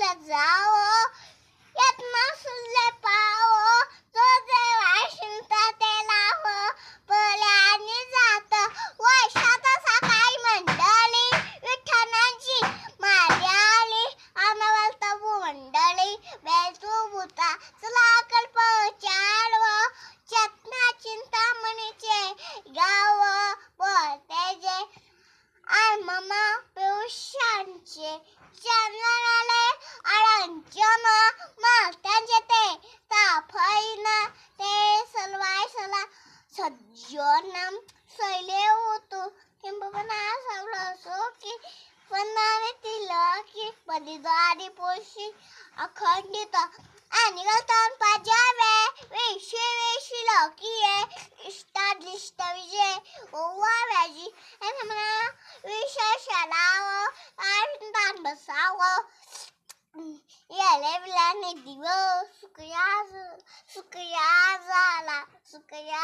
वाटेला जावं, यात नसले पाव, जो जेव्हा शिंता ते लाव, पळ्याने जात वैशात सकाळी मंडळी, विठ्ठलाची मारी आली, आम्हाला तबू मंडळी, बेलतू भूता चला कल्प चालव, चेतना चिंतामणीचे गाव बोलते जे, आय मामा पियुषांचे चंदनाले अडंचन, मालत्यांचे ते ताफईन, ते सलवाय सला सज्जनम सैले होतो किंबहुना सवलं सोकी, वंदाने तिलकी परिदारी पोशी अखंडित आणि गलतान पाजावे, वेशी वेशी लकीये इष्टादिष्ट विजय ओवा व्याजी, आणि म्हणा विशेष लाव आनंदान बसावं, याले बिलाने दिवस सुकया झाला सुकया